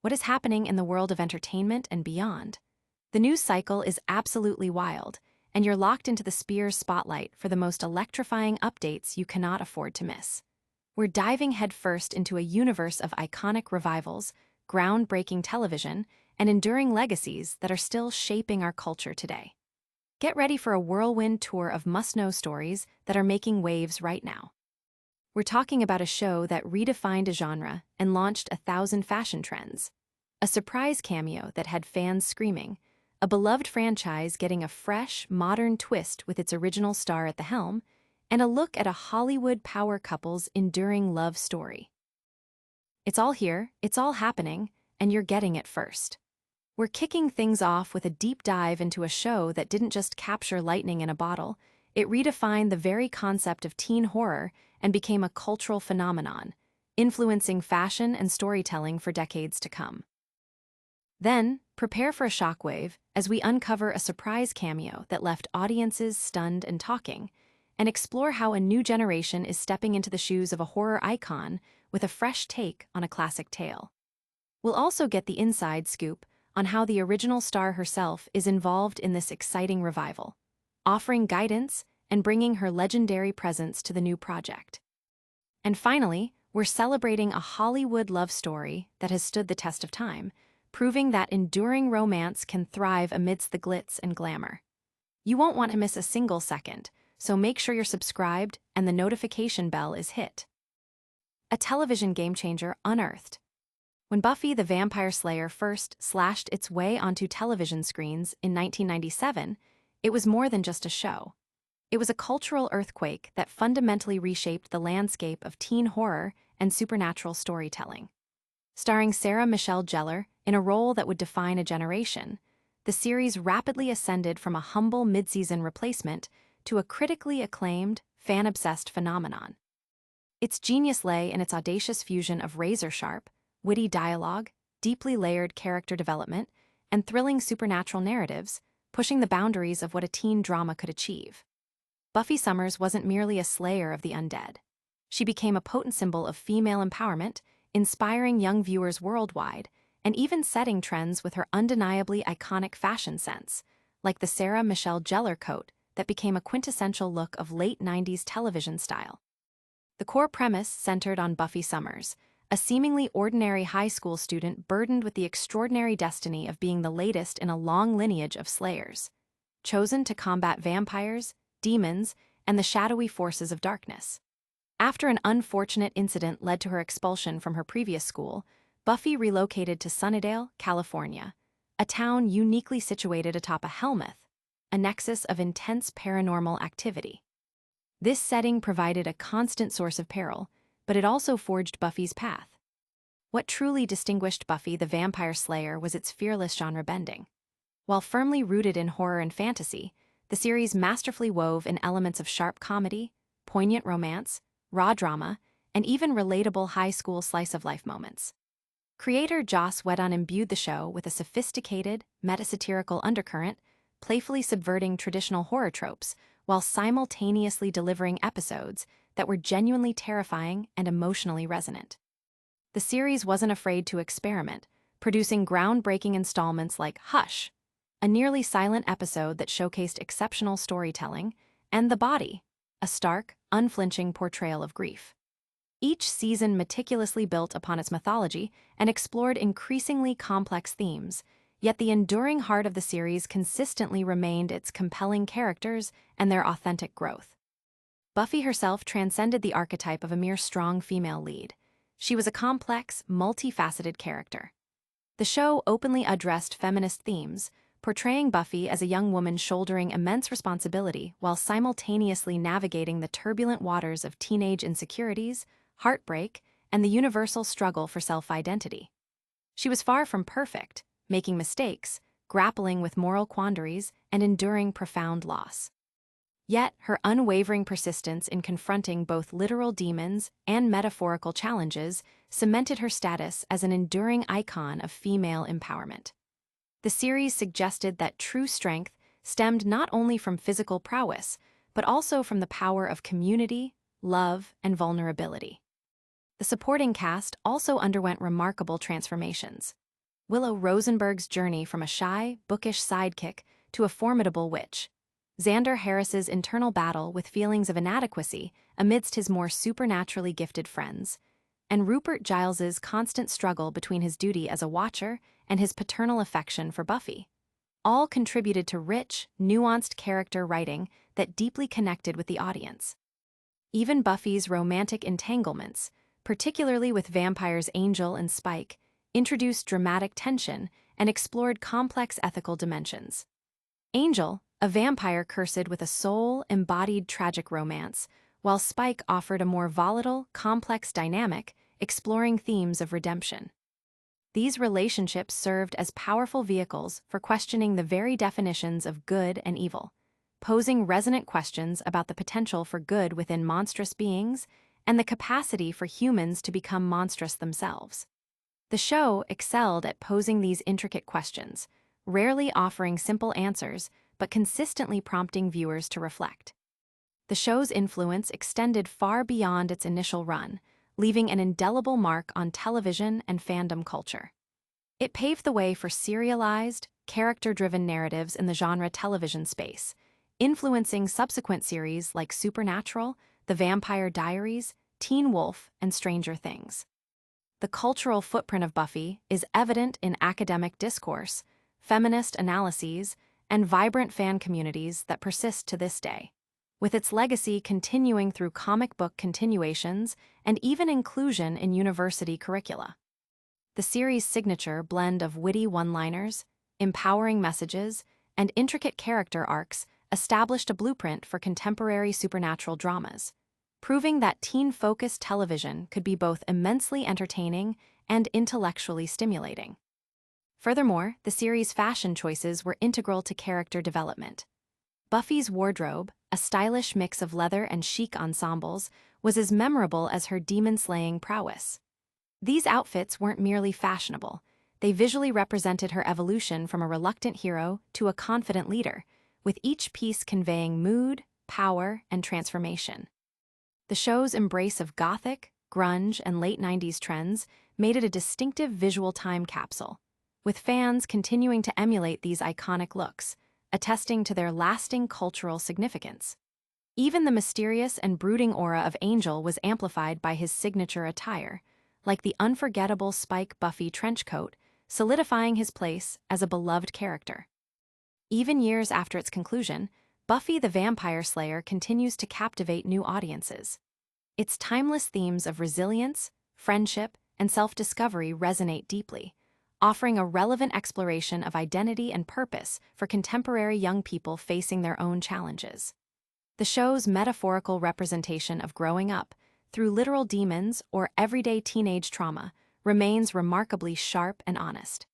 what is happening in the world of entertainment and beyond. The news cycle is absolutely wild, and you're locked into the Spears spotlight for the most electrifying updates you cannot afford to miss. We're diving headfirst into a universe of iconic revivals, groundbreaking television, and enduring legacies that are still shaping our culture today. Get ready for a whirlwind tour of must-know stories that are making waves right now. We're talking about a show that redefined a genre and launched 1,000 fashion trends, a surprise cameo that had fans screaming, a beloved franchise getting a fresh, modern twist with its original star at the helm, and a look at a Hollywood power couple's enduring love story. It's all here, it's all happening, and you're getting it first. We're kicking things off with a deep dive into a show that didn't just capture lightning in a bottle, it redefined the very concept of teen horror and became a cultural phenomenon, influencing fashion and storytelling for decades to come. Then, prepare for a shockwave as we uncover a surprise cameo that left audiences stunned and talking, and explore how a new generation is stepping into the shoes of a horror icon with a fresh take on a classic tale. We'll also get the inside scoop on how the original star herself is involved in this exciting revival, offering guidance and bringing her legendary presence to the new project. And finally, we're celebrating a Hollywood love story that has stood the test of time, proving that enduring romance can thrive amidst the glitz and glamour. You won't want to miss a single second, so make sure you're subscribed and the notification bell is hit. A television game-changer unearthed. When Buffy the Vampire Slayer first slashed its way onto television screens in 1997, it was more than just a show. It was a cultural earthquake that fundamentally reshaped the landscape of teen horror and supernatural storytelling. Starring Sarah Michelle Gellar in a role that would define a generation, the series rapidly ascended from a humble mid-season replacement to a critically acclaimed, fan-obsessed phenomenon. Its genius lay in its audacious fusion of razor-sharp, witty dialogue, deeply layered character development, and thrilling supernatural narratives, pushing the boundaries of what a teen drama could achieve. Buffy Summers wasn't merely a slayer of the undead. She became a potent symbol of female empowerment, inspiring young viewers worldwide, and even setting trends with her undeniably iconic fashion sense, like the Sarah Michelle Gellar coat that became a quintessential look of late 90s television style. The core premise centered on Buffy Summers, a seemingly ordinary high school student burdened with the extraordinary destiny of being the latest in a long lineage of slayers, chosen to combat vampires, demons, and the shadowy forces of darkness. After an unfortunate incident led to her expulsion from her previous school, Buffy relocated to Sunnydale, California, a town uniquely situated atop a Hellmouth, a nexus of intense paranormal activity. This setting provided a constant source of peril, but it also forged Buffy's path. What truly distinguished Buffy the Vampire Slayer was its fearless genre bending. While firmly rooted in horror and fantasy, the series masterfully wove in elements of sharp comedy, poignant romance, raw drama, and even relatable high school slice-of-life moments. Creator Joss Whedon imbued the show with a sophisticated, meta-satirical undercurrent, playfully subverting traditional horror tropes while simultaneously delivering episodes that were genuinely terrifying and emotionally resonant. The series wasn't afraid to experiment, producing groundbreaking installments like Hush, a nearly silent episode that showcased exceptional storytelling, and The Body, a stark, unflinching portrayal of grief. Each season meticulously built upon its mythology and explored increasingly complex themes, yet the enduring heart of the series consistently remained its compelling characters and their authentic growth. Buffy herself transcended the archetype of a mere strong female lead. She was a complex, multifaceted character. The show openly addressed feminist themes, portraying Buffy as a young woman shouldering immense responsibility while simultaneously navigating the turbulent waters of teenage insecurities, heartbreak, and the universal struggle for self-identity. She was far from perfect, making mistakes, grappling with moral quandaries, and enduring profound loss. Yet, her unwavering persistence in confronting both literal demons and metaphorical challenges cemented her status as an enduring icon of female empowerment. The series suggested that true strength stemmed not only from physical prowess, but also from the power of community, love, and vulnerability. The supporting cast also underwent remarkable transformations. Willow Rosenberg's journey from a shy, bookish sidekick to a formidable witch. Xander Harris's internal battle with feelings of inadequacy amidst his more supernaturally gifted friends. And Rupert Giles's constant struggle between his duty as a watcher and his paternal affection for Buffy. All contributed to rich, nuanced character writing that deeply connected with the audience. Even Buffy's romantic entanglements, particularly with vampires Angel and Spike, introduced dramatic tension and explored complex ethical dimensions. Angel, a vampire cursed with a soul-embodied tragic romance, while Spike offered a more volatile, complex dynamic, exploring themes of redemption. These relationships served as powerful vehicles for questioning the very definitions of good and evil, posing resonant questions about the potential for good within monstrous beings and the capacity for humans to become monstrous themselves. The show excelled at posing these intricate questions, rarely offering simple answers, but consistently prompting viewers to reflect. The show's influence extended far beyond its initial run, leaving an indelible mark on television and fandom culture. It paved the way for serialized, character-driven narratives in the genre television space, influencing subsequent series like Supernatural, The Vampire Diaries, Teen Wolf, and Stranger Things. The cultural footprint of Buffy is evident in academic discourse, feminist analyses, and vibrant fan communities that persist to this day, with its legacy continuing through comic book continuations and even inclusion in university curricula. The series' signature blend of witty one-liners, empowering messages, and intricate character arcs established a blueprint for contemporary supernatural dramas, proving that teen-focused television could be both immensely entertaining and intellectually stimulating. Furthermore, the series' fashion choices were integral to character development. Buffy's wardrobe, a stylish mix of leather and chic ensembles, was as memorable as her demon-slaying prowess. These outfits weren't merely fashionable, they visually represented her evolution from a reluctant hero to a confident leader, with each piece conveying mood, power, and transformation. The show's embrace of gothic, grunge, and late 90s trends made it a distinctive visual time capsule, with fans continuing to emulate these iconic looks, attesting to their lasting cultural significance. Even the mysterious and brooding aura of Angel was amplified by his signature attire, like the unforgettable Spike Buffy trench coat, solidifying his place as a beloved character. Even years after its conclusion, Buffy the Vampire Slayer continues to captivate new audiences. Its timeless themes of resilience, friendship, and self-discovery resonate deeply, offering a relevant exploration of identity and purpose for contemporary young people facing their own challenges. The show's metaphorical representation of growing up, through literal demons or everyday teenage trauma, remains remarkably sharp and honest.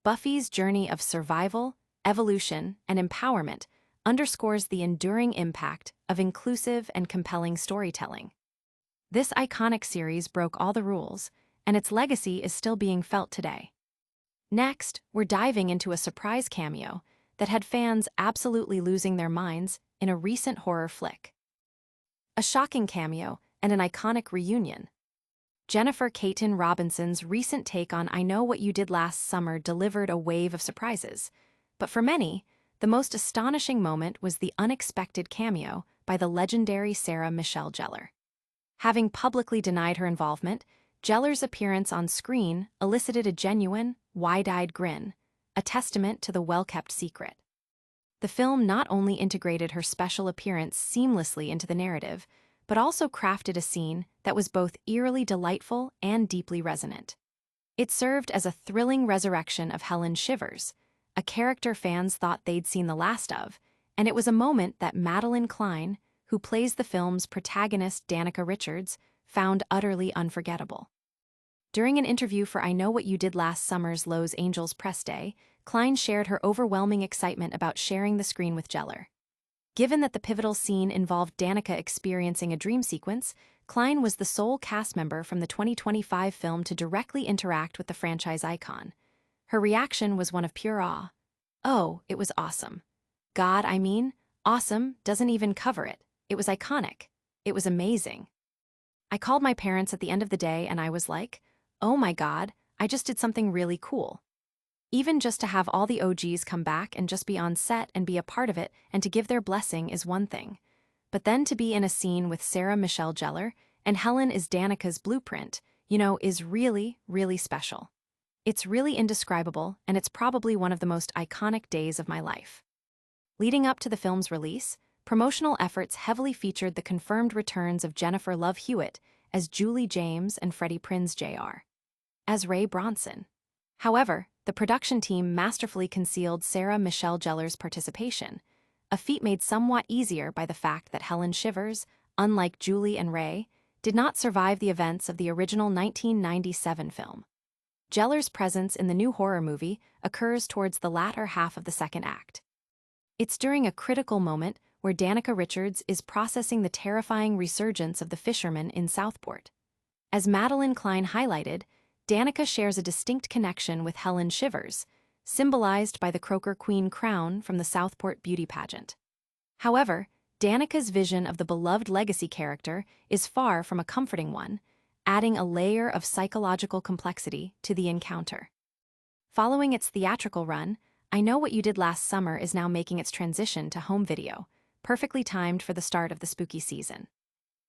Buffy's journey of survival, evolution, and empowerment underscores the enduring impact of inclusive and compelling storytelling. This iconic series broke all the rules, and its legacy is still being felt today. Next, we're diving into a surprise cameo that had fans absolutely losing their minds in a recent horror flick. A shocking cameo and an iconic reunion. Jennifer Caton Robinson's recent take on I Know What You Did Last Summer delivered a wave of surprises, but for many, the most astonishing moment was the unexpected cameo by the legendary Sarah Michelle Gellar. Having publicly denied her involvement, Gellar's appearance on screen elicited a genuine, wide-eyed grin, a testament to the well-kept secret. The film not only integrated her special appearance seamlessly into the narrative, but also crafted a scene that was both eerily delightful and deeply resonant. It served as a thrilling resurrection of Helen Shivers, a character fans thought they'd seen the last of, and it was a moment that Madeline Klein, who plays the film's protagonist Danica Richards, found utterly unforgettable. During an interview for I Know What You Did Last Summer's Los Angeles press day, Klein shared her overwhelming excitement about sharing the screen with Gellar. Given that the pivotal scene involved Danica experiencing a dream sequence, Klein was the sole cast member from the 2025 film to directly interact with the franchise icon. Her reaction was one of pure awe. "Oh, it was awesome. God, I mean, awesome doesn't even cover it. It was iconic. It was amazing. I called my parents at the end of the day and I was like, oh my God, I just did something really cool." Even just to have all the OGs come back and just be on set and be a part of it and to give their blessing is one thing. But then to be in a scene with Sarah Michelle Gellar, and Helen is Danica's blueprint, is really, really special. It's really indescribable, and it's probably one of the most iconic days of my life. Leading up to the film's release, promotional efforts heavily featured the confirmed returns of Jennifer Love Hewitt as Julie James and Freddie Prinze Jr. as Ray Bronson. However, the production team masterfully concealed Sarah Michelle Gellar's participation, a feat made somewhat easier by the fact that Helen Shivers, unlike Julie and Ray, did not survive the events of the original 1997 film. Gellar's presence in the new horror movie occurs towards the latter half of the second act. It's during a critical moment where Danica Richards is processing the terrifying resurgence of the fishermen in Southport. As Madeline Klein highlighted, Danica shares a distinct connection with Helen Shivers, symbolized by the Croaker Queen crown from the Southport beauty pageant. However, Danica's vision of the beloved legacy character is far from a comforting one, adding a layer of psychological complexity to the encounter. Following its theatrical run, I Know What You Did Last Summer is now making its transition to home video, perfectly timed for the start of the spooky season.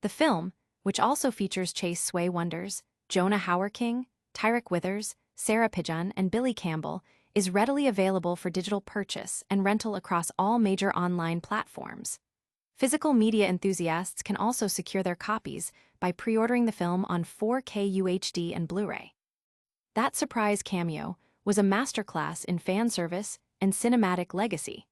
The film, which also features Chase Sway Wonders, Jonah Hauer-King, Tyrek Withers, Sarah Pigeon, and Billy Campbell, is readily available for digital purchase and rental across all major online platforms. Physical media enthusiasts can also secure their copies by pre-ordering the film on 4K UHD and Blu-ray. That surprise cameo was a masterclass in fan service and cinematic legacy.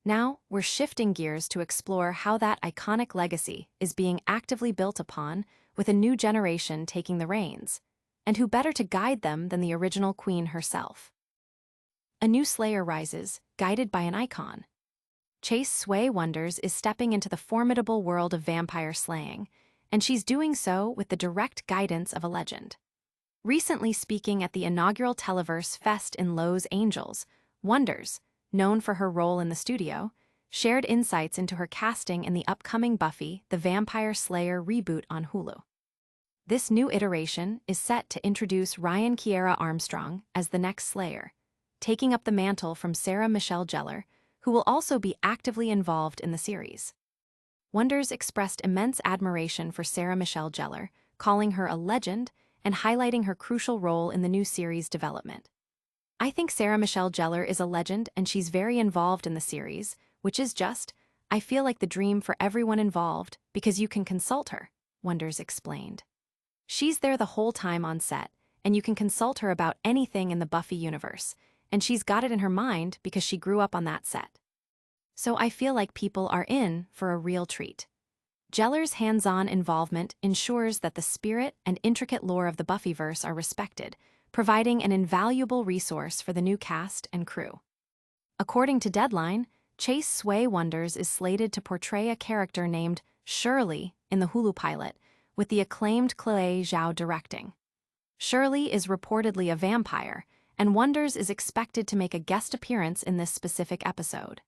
Now, we're shifting gears to explore how that iconic legacy is being actively built upon, with a new generation taking the reins. And who better to guide them than the original queen herself? A new Slayer rises, guided by an icon. Chase Sway Wonders is stepping into the formidable world of vampire slaying, and she's doing so with the direct guidance of a legend. Recently speaking at the inaugural Televerse Fest in Los Angeles, Wonders, known for her role in the studio, shared insights into her casting in the upcoming Buffy the Vampire Slayer reboot on Hulu. This new iteration is set to introduce Ryan Kiera Armstrong as the next Slayer, taking up the mantle from Sarah Michelle Gellar, who will also be actively involved in the series. Wonders expressed immense admiration for Sarah Michelle Gellar, calling her a legend and highlighting her crucial role in the new series' development. I think Sarah Michelle Gellar is a legend and she's very involved in the series, which is just, I feel like the dream for everyone involved because you can consult her, Wonders explained. She's there the whole time on set, and you can consult her about anything in the Buffy universe, and she's got it in her mind because she grew up on that set. So I feel like people are in for a real treat. Gellar's hands-on involvement ensures that the spirit and intricate lore of the Buffyverse are respected, providing an invaluable resource for the new cast and crew. According to Deadline, Chase Sway Wonders is slated to portray a character named Shirley in the Hulu pilot, with the acclaimed Chloe Zhao directing. Shirley is reportedly a vampire, and Wonders is expected to make a guest appearance in this specific episode.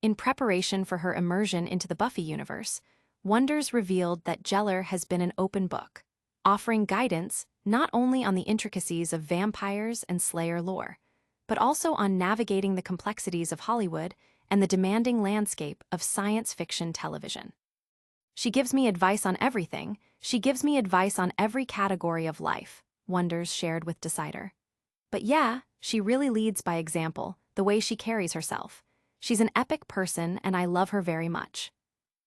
In preparation for her immersion into the Buffy universe, Wonders revealed that Gellar has been an open book, offering guidance not only on the intricacies of vampires and Slayer lore, but also on navigating the complexities of Hollywood and the demanding landscape of science fiction television. She gives me advice on everything. She gives me advice on every category of life, Wonders shared with Decider. But yeah, she really leads by example, the way she carries herself. She's an epic person and I love her very much.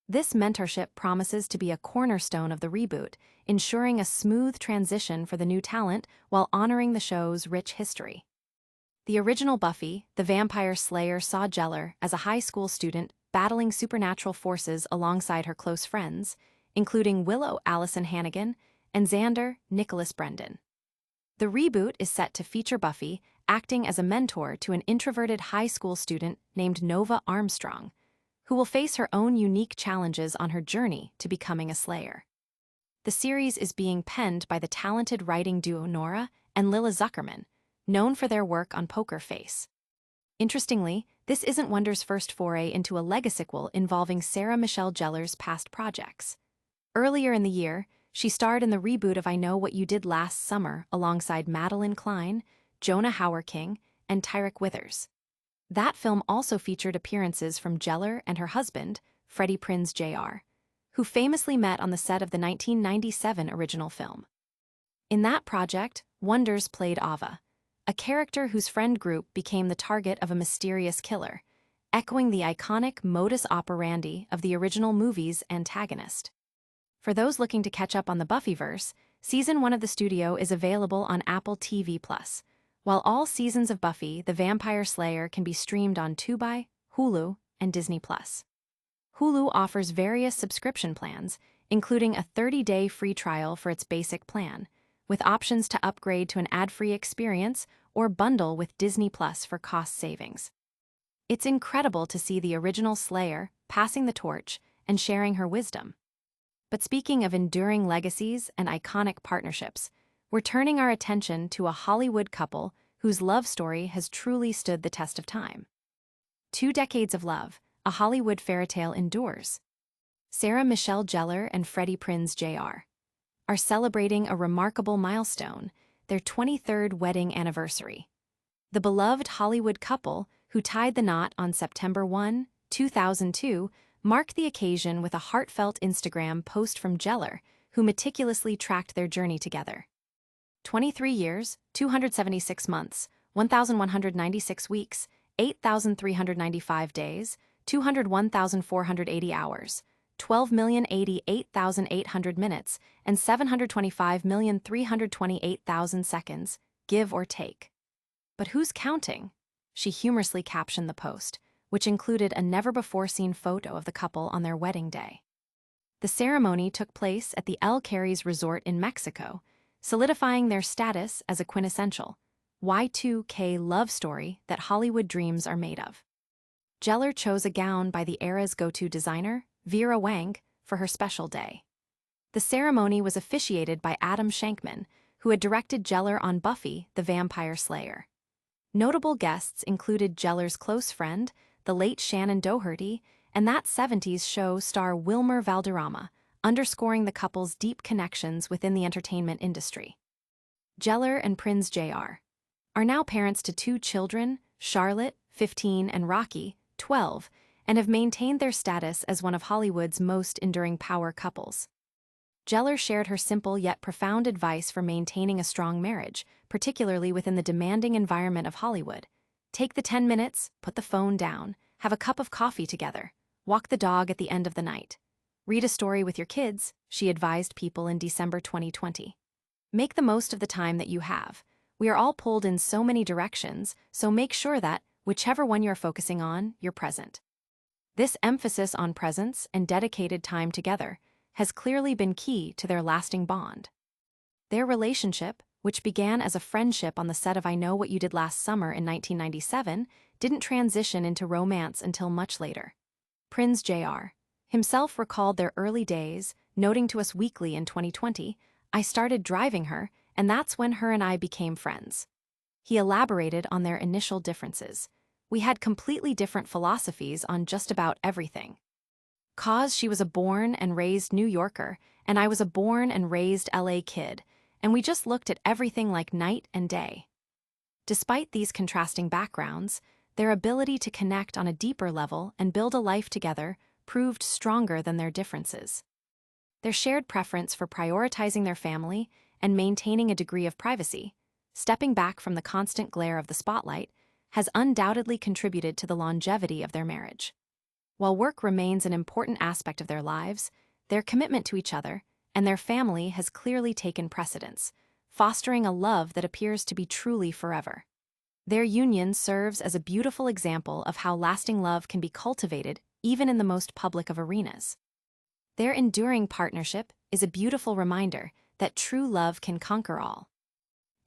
This mentorship promises to be a cornerstone of the reboot, ensuring a smooth transition for the new talent while honoring the show's rich history. The original Buffy, the Vampire Slayer, saw Gellar as a high school student battling supernatural forces alongside her close friends, including Willow Allison Hannigan and Xander Nicholas Brendan. The reboot is set to feature Buffy acting as a mentor to an introverted high school student named Nova Armstrong, who will face her own unique challenges on her journey to becoming a Slayer. The series is being penned by the talented writing duo Nora and Lila Zuckerman, known for their work on Poker Face. Interestingly, this isn't Wonder's first foray into a legasequel involving Sarah Michelle Gellar's past projects. Earlier in the year, she starred in the reboot of I Know What You Did Last Summer alongside Madeline Klein, Jonah Hauer-King, and Tyrick Withers. That film also featured appearances from Gellar and her husband, Freddie Prinze Jr., who famously met on the set of the 1997 original film. In that project, Wonders played Ava, a character whose friend group became the target of a mysterious killer, echoing the iconic modus operandi of the original movie's antagonist. For those looking to catch up on the Buffyverse, Season 1 of the studio is available on Apple TV+, while all seasons of Buffy the Vampire Slayer can be streamed on Tubi, Hulu, and Disney+. Hulu offers various subscription plans, including a 30-day free trial for its basic plan, with options to upgrade to an ad-free experience or bundle with Disney Plus for cost savings. It's incredible to see the original Slayer passing the torch and sharing her wisdom. But speaking of enduring legacies and iconic partnerships, we're turning our attention to a Hollywood couple whose love story has truly stood the test of time. 2 decades of love, a Hollywood fairytale endures. Sarah Michelle Gellar and Freddie Prinze Jr. are celebrating a remarkable milestone, their 23rd wedding anniversary. The beloved Hollywood couple, who tied the knot on September 1, 2002, marked the occasion with a heartfelt Instagram post from Gellar, who meticulously tracked their journey together. 23 years, 276 months, 1,196 weeks, 8,395 days, 201,480 hours, 12,088,800 minutes, and 725,328,000 seconds, give or take. But who's counting? She humorously captioned the post, which included a never-before-seen photo of the couple on their wedding day. The ceremony took place at the El Caris Resort in Mexico, solidifying their status as a quintessential Y2K love story that Hollywood dreams are made of. Gellar chose a gown by the era's go-to designer, Vera Wang, for her special day. The ceremony was officiated by Adam Shankman, who had directed Gellar on Buffy the Vampire Slayer. Notable guests included Gellar's close friend, the late Shannon Doherty, and that 70s show star Wilmer Valderrama, underscoring the couple's deep connections within the entertainment industry. Gellar and Prinze Jr. are now parents to 2 children, Charlotte, 15, and Rocky, 12, and have maintained their status as one of Hollywood's most enduring power couples. Gellar shared her simple yet profound advice for maintaining a strong marriage, particularly within the demanding environment of Hollywood. Take the 10 minutes, put the phone down, have a cup of coffee together, walk the dog at the end of the night. Read a story with your kids, she advised people in December 2020. Make the most of the time that you have. We are all pulled in so many directions, so make sure that, whichever one you're focusing on, you're present. This emphasis on presence and dedicated time together has clearly been key to their lasting bond. Their relationship, which began as a friendship on the set of I Know What You Did Last Summer in 1997, didn't transition into romance until much later. Prinze Jr. himself recalled their early days, noting to us weekly in 2020, "I started driving her, and that's when her and I became friends." He elaborated on their initial differences. "We had completely different philosophies on just about everything. 'Cause she was a born and raised New Yorker, and I was a born and raised LA kid, and we just looked at everything like night and day." Despite these contrasting backgrounds, their ability to connect on a deeper level and build a life together proved stronger than their differences. Their shared preference for prioritizing their family and maintaining a degree of privacy, stepping back from the constant glare of the spotlight, has undoubtedly contributed to the longevity of their marriage. While work remains an important aspect of their lives, their commitment to each other and their family has clearly taken precedence, fostering a love that appears to be truly forever. Their union serves as a beautiful example of how lasting love can be cultivated even in the most public of arenas. Their enduring partnership is a beautiful reminder that true love can conquer all.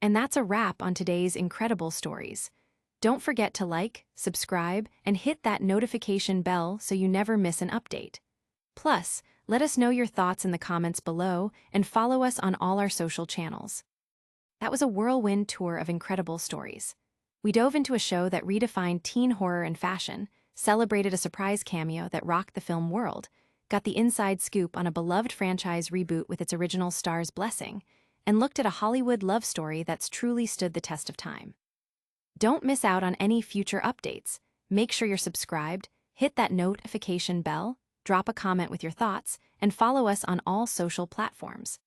And that's a wrap on today's incredible stories. Don't forget to like, subscribe, and hit that notification bell so you never miss an update. Plus, let us know your thoughts in the comments below and follow us on all our social channels. That was a whirlwind tour of incredible stories. We dove into a show that redefined teen horror and fashion, celebrated a surprise cameo that rocked the film world, got the inside scoop on a beloved franchise reboot with its original star's blessing, and looked at a Hollywood love story that's truly stood the test of time. Don't miss out on any future updates. Make sure you're subscribed, hit that notification bell, drop a comment with your thoughts, and follow us on all social platforms.